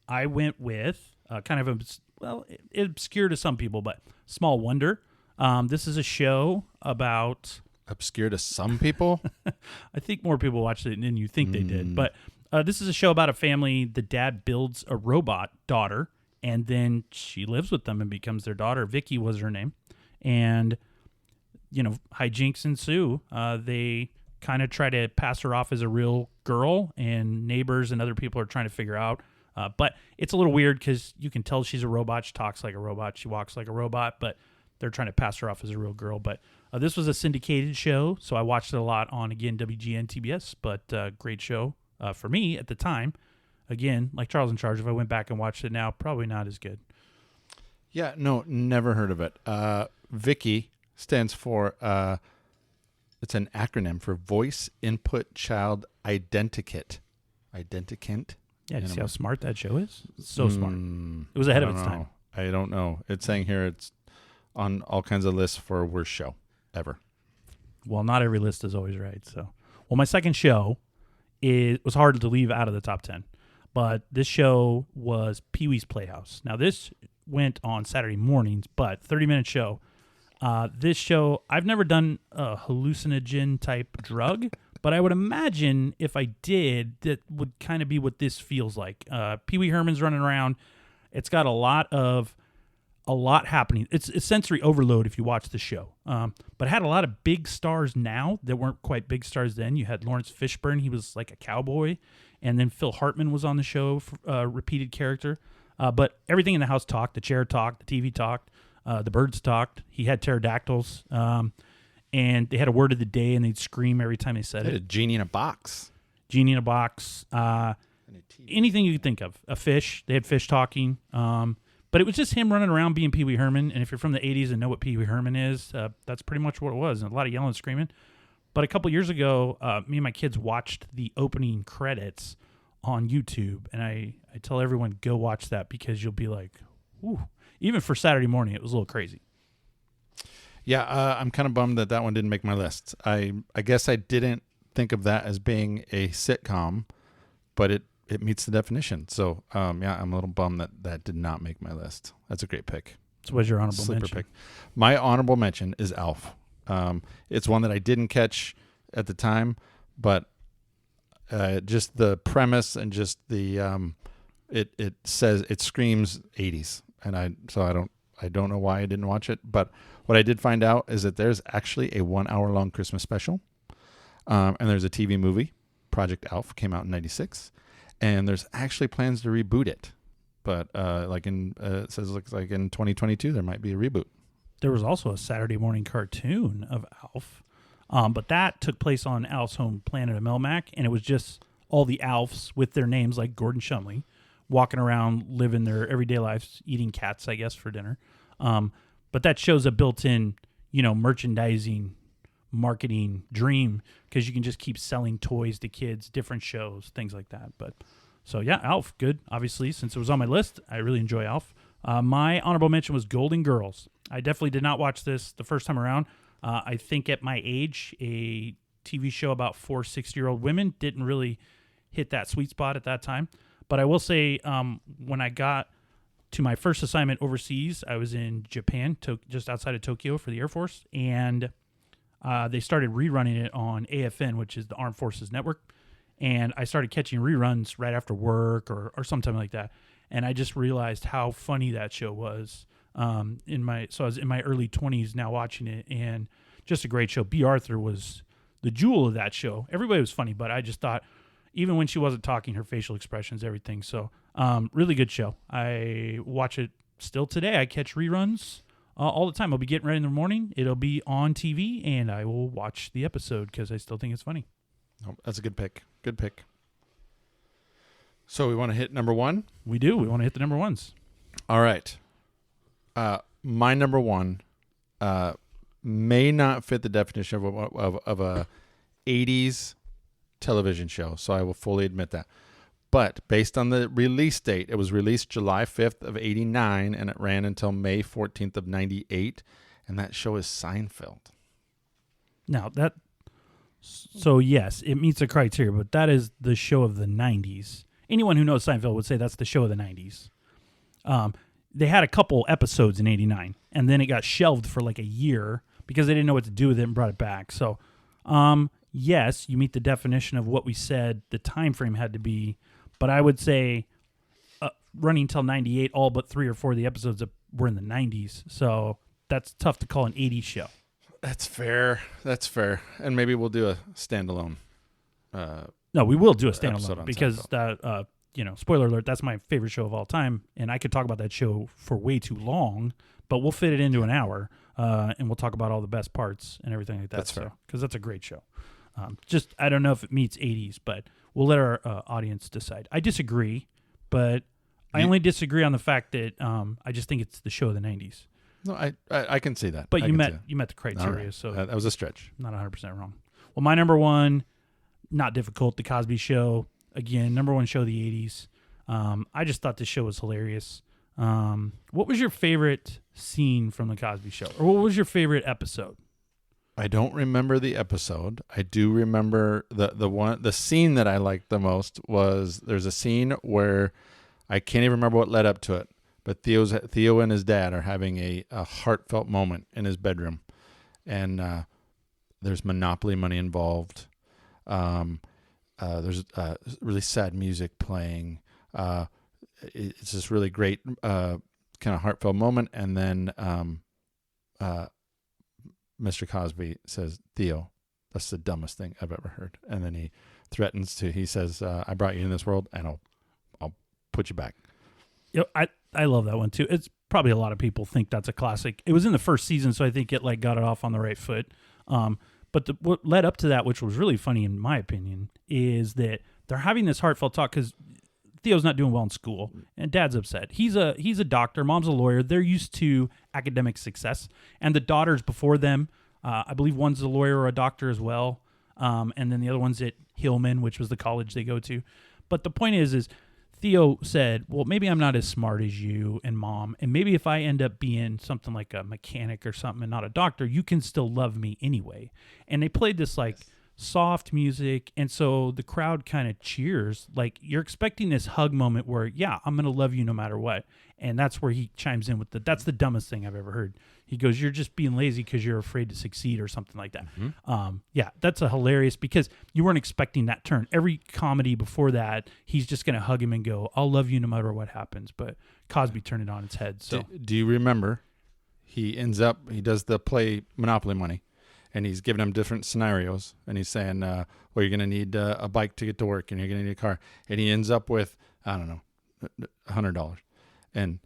I went with kind of obscure to some people, but Small Wonder. This is a show about... Obscure to some people? I think more people watched it than you think they did, but this is a show about a family. The dad builds a robot daughter, and then she lives with them and becomes their daughter. Vicky was her name, and hijinks ensue. They kind of try to pass her off as a real girl, and neighbors and other people are trying to figure out. But it's a little weird because you can tell she's a robot. She talks like a robot. She walks like a robot, but they're trying to pass her off as a real girl. But this was a syndicated show, so I watched it a lot on, again, WGN TBS, but great show for me at the time. Again, like Charles in Charge, if I went back and watched it now, probably not as good. Yeah, no, never heard of it. Vicky stands for, it's an acronym for Voice Input Child Identikit. Identikit? Yeah, you see how smart that show is? So smart. It was ahead of its time. I don't know. It's saying here it's on all kinds of lists for worst show ever. Well, not every list is always right. So, well, my second show was hard to leave out of the top 10, but this show was Pee-wee's Playhouse. Now, this went on Saturday mornings, but 30-minute show. This show, I've never done a hallucinogen type drug, but I would imagine if I did, that would kind of be what this feels like. Pee-wee Herman's running around. It's got a lot happening. It's sensory overload if you watch the show. But it had a lot of big stars now that weren't quite big stars then. You had Lawrence Fishburne. He was like a cowboy. And then Phil Hartman was on the show, repeated character. But everything in the house talked. The chair talked. The TV talked. The birds talked. He had pterodactyls. And they had a word of the day, and they'd scream every time they said it. A genie in a box. Genie in a box. Anything you could think of. A fish. They had fish talking. But it was just him running around being Pee-wee Herman. And if you're from the 80s and know what Pee-wee Herman is, that's pretty much what it was. And a lot of yelling and screaming. But a couple years ago, me and my kids watched the opening credits on YouTube. And I tell everyone, go watch that because you'll be like, ooh. Even for Saturday morning, it was a little crazy. Yeah, I'm kind of bummed that one didn't make my list. I guess I didn't think of that as being a sitcom, but it meets the definition. So, yeah, I'm a little bummed that did not make my list. That's a great pick. So what's your honorable Sleeper mention? pick. My honorable mention is Alf. It's one that I didn't catch at the time, but just the premise and just the it says it screams 80s, and I don't know why I didn't watch it, but what I did find out is that there's actually a 1 hour long Christmas special, and there's a TV movie. Project Alf came out in '96, and there's actually plans to reboot it. But it says looks like in 2022 there might be a reboot. There was also a Saturday morning cartoon of Alf, but that took place on Alf's home planet of Melmac, and it was just all the Alfs with their names like Gordon Shumley walking around, living their everyday lives, eating cats, I guess, for dinner. But that shows a built-in, merchandising, marketing dream because you can just keep selling toys to kids, different shows, things like that. But so yeah, Alf, good. Obviously, since it was on my list, I really enjoy Alf. My honorable mention was Golden Girls. I definitely did not watch this the first time around. I think at my age, a TV show about 4 60-year-old women didn't really hit that sweet spot at that time. But I will say, when I got to my first assignment overseas, I was in Japan, just outside of Tokyo for the Air Force, and they started rerunning it on AFN, which is the Armed Forces Network. And I started catching reruns right after work or sometime like that. And I just realized how funny that show was. So I was in my early 20s now watching it, and just a great show. B. Arthur was the jewel of that show. Everybody was funny, but I just thought, even when she wasn't talking, her facial expressions, everything. So really good show. I watch it still today. I catch reruns all the time. I'll be getting ready in the morning. It'll be on TV, and I will watch the episode because I still think it's funny. Oh, that's a good pick. Good pick. So we want to hit number one? We do. We want to hit the number ones. All right. My number one may not fit the definition of a 80s television show, so I will fully admit that. But based on the release date, it was released July 5th of 89, and it ran until May 14th of 98, and that show is Seinfeld. Now, so yes, it meets the criteria, but that is the show of the 90s. Anyone who knows Seinfeld would say that's the show of the 90s. They had a couple episodes in 89, and then it got shelved for like a year because they didn't know what to do with it and brought it back. So, yes, you meet the definition of what we said the time frame had to be, but I would say running till 98, all but 3 or 4 of the episodes were in the 90s. So that's tough to call an 80s show. That's fair. And maybe we'll do a standalone. No, we will do a standalone because that, spoiler alert, that's my favorite show of all time, and I could talk about that show for way too long, but we'll fit it into an hour, and we'll talk about all the best parts and everything like that. That's fair. Because that's a great show. I don't know if it meets 80s, but we'll let our audience decide. I disagree, but I only disagree on the fact that I just think it's the show of the 90s. No, I can see that. But I you can met see that. you met the criteria, Right. so That was a stretch. not 100% wrong. Well, my number one, not difficult, The Cosby Show. Again, number one show of the 80s. I just thought this show was hilarious. What was your favorite scene from The Cosby Show? Or what was your favorite episode? I don't remember the episode. I do remember the scene that I liked the most was there's a scene where I can't even remember what led up to it, but Theo and his dad are having a heartfelt moment in his bedroom, and there's Monopoly money involved. There's really sad music playing. It's this really great kind of heartfelt moment, and then Mr. Cosby says, "Theo, that's the dumbest thing I've ever heard." And then he threatens to. He says, "I brought you in this world, and I'll put you back." You know, I love that one too. It's probably a lot of people think that's a classic. It was in the first season, so I think it got it off on the right foot. But what led up to that, which was really funny in my opinion, is that they're having this heartfelt talk because Theo's not doing well in school, and Dad's upset. He's a doctor, Mom's a lawyer. They're used to academic success, and the daughters before them, I believe one's a lawyer or a doctor as well, and then the other one's at Hillman, which was the college they go to. But the point is Theo said, "Well, maybe I'm not as smart as you and Mom, and maybe if I end up being something like a mechanic or something and not a doctor, you can still love me anyway." And they played this soft music, and so the crowd kind of cheers. Like, you're expecting this hug moment where, yeah, I'm going to love you no matter what. And that's where he chimes in with that's the dumbest thing I've ever heard. He goes, "You're just being lazy because you're afraid to succeed," or something like that. Mm-hmm. Yeah, that's a hilarious, because you weren't expecting that turn. Every comedy before that, he's just going to hug him and go, "I'll love you no matter what happens." But Cosby turned it on its head. So do you remember he does the play Monopoly money, and he's giving them different scenarios, and he's saying, well, you're going to need a bike to get to work, and you're going to need a car. And he ends up with, I don't know, $100. And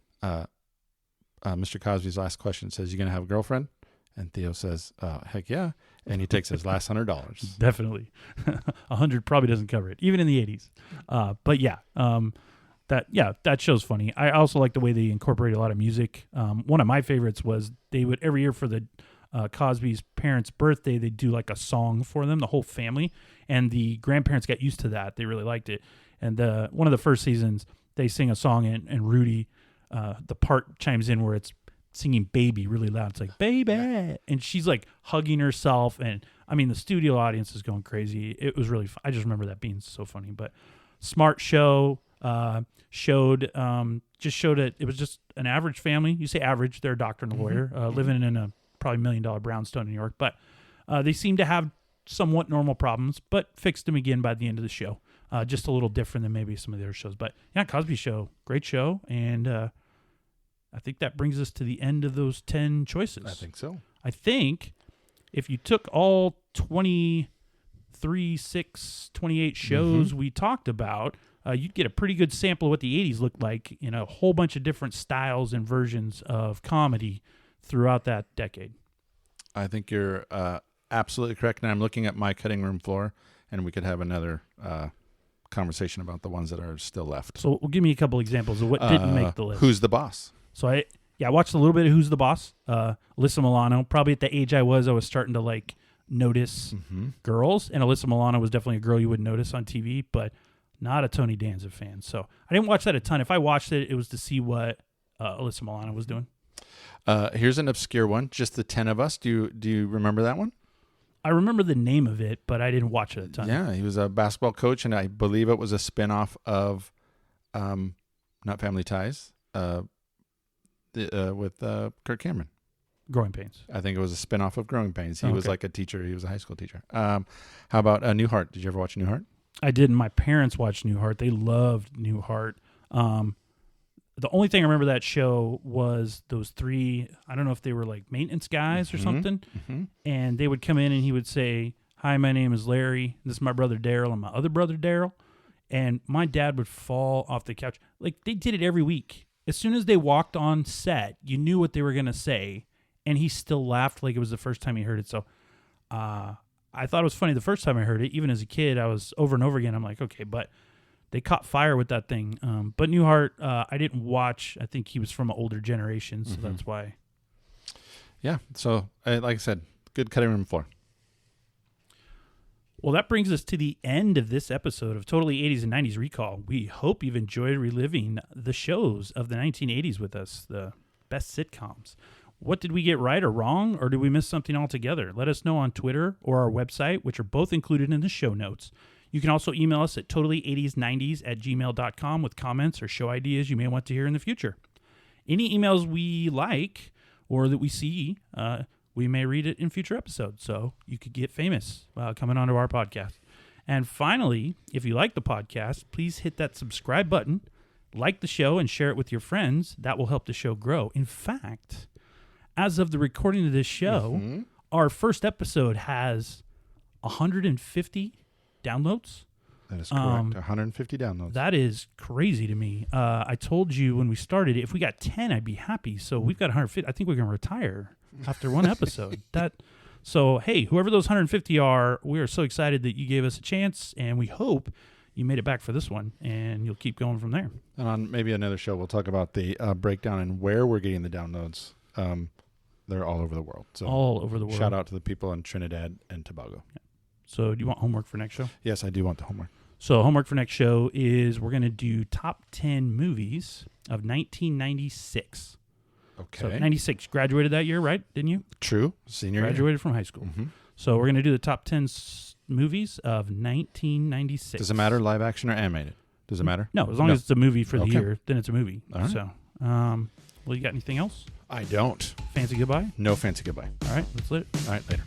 Mr. Cosby's last question says, "You going to have a girlfriend?" And Theo says, "Heck yeah." And he takes his last $100. Definitely. 100 probably doesn't cover it, even in the 80s. But yeah, that show's funny. I also like the way they incorporate a lot of music. One of my favorites was they would, every year for the Cosby's parents' birthday, they'd do like a song for them, the whole family, and the grandparents got used to that. They really liked it. And one of the first seasons, they sing a song, and Rudy, the part chimes in where it's singing "Baby" really loud. It's like, "Baby," and she's like hugging herself, and I mean the studio audience is going crazy. It was really fun. I just remember that being so funny. But smart show, showed it was just an average family. You say average, they're a doctor and a lawyer, living in a probably $1 million brownstone in New York, but they seem to have somewhat normal problems, but fixed them again by the end of the show. Just a little different than maybe some of the other shows. But yeah, Cosby Show, great show, and I think that brings us to the end of those 10 choices. I think so. I think if you took all 28 shows we talked about, you'd get a pretty good sample of what the 80s looked like in a whole bunch of different styles and versions of comedy throughout that decade. I think you're absolutely correct. And I'm looking at my cutting room floor, and we could have another conversation about the ones that are still left. So give me a couple examples of what didn't make the list. Who's the Boss? So I watched a little bit of Who's the Boss. Alyssa Milano, probably at the age I was starting to notice girls, and Alyssa Milano was definitely a girl you would notice on TV, but not a Tony Danza fan. So I didn't watch that a ton. If I watched it, it was to see what Alyssa Milano was doing. Here's an obscure one. Just the 10 of Us. Do you remember that one? I remember the name of it, but I didn't watch it a ton. Yeah, he was a basketball coach, and I believe it was a spinoff of not Family Ties, with Kirk Cameron. Growing Pains. I think it was a spinoff of Growing Pains. He was like a teacher. He was a high school teacher. How about Newhart? Did you ever watch Newhart? I did. My parents watched Newhart. They loved Newhart. The only thing I remember that show was those three, I don't know if they were like maintenance guys or something, and they would come in and he would say, "Hi, my name is Larry. This is my brother Daryl and my other brother Daryl." And my dad would fall off the couch. Like, they did it every week. As soon as they walked on set, you knew what they were going to say, and he still laughed like it was the first time he heard it. So I thought it was funny the first time I heard it. Even as a kid, I was over and over again. I'm like, okay, but they caught fire with that thing. But Newhart, I didn't watch. I think he was from an older generation, so that's why. Yeah. So, like I said, good cutting room floor. Well, that brings us to the end of this episode of Totally 80s and 90s Recall. We hope you've enjoyed reliving the shows of the 1980s with us, the best sitcoms. What did we get right or wrong, or did we miss something altogether? Let us know on Twitter or our website, which are both included in the show notes. You can also email us at totally80s90s@gmail.com with comments or show ideas you may want to hear in the future. Any emails we like or that we see, we may read it in future episodes, so you could get famous coming onto our podcast. And finally, if you like the podcast, please hit that subscribe button, like the show, and share it with your friends. That will help the show grow. In fact, as of the recording of this show, our first episode has 150 downloads. That is correct. 150 downloads. That is crazy to me. I told you when we started, if we got 10, I'd be happy. So we've got 150. I think we're going to retire after one episode. So, hey, whoever those 150 are, we are so excited that you gave us a chance, and we hope you made it back for this one, and you'll keep going from there. And on maybe another show, we'll talk about the breakdown and where we're getting the downloads. They're all over the world. So all over the world. Shout out to the people in Trinidad and Tobago. Yeah. So do you want homework for next show? Yes, I do want the homework. So homework for next show is we're going to do top 10 movies of 1996. Okay. So 96, graduated that year, right? Didn't you? True. Senior Graduated year. from high school. Mm-hmm. So we're going to do the top 10 movies of 1996. Does it matter live action or animated? Does it matter? No, as long as it's a movie for the Okay. year, then it's a movie. All right. So, well, you got anything else? I don't. Fancy goodbye? No fancy goodbye. All right, let's let it. All right, later.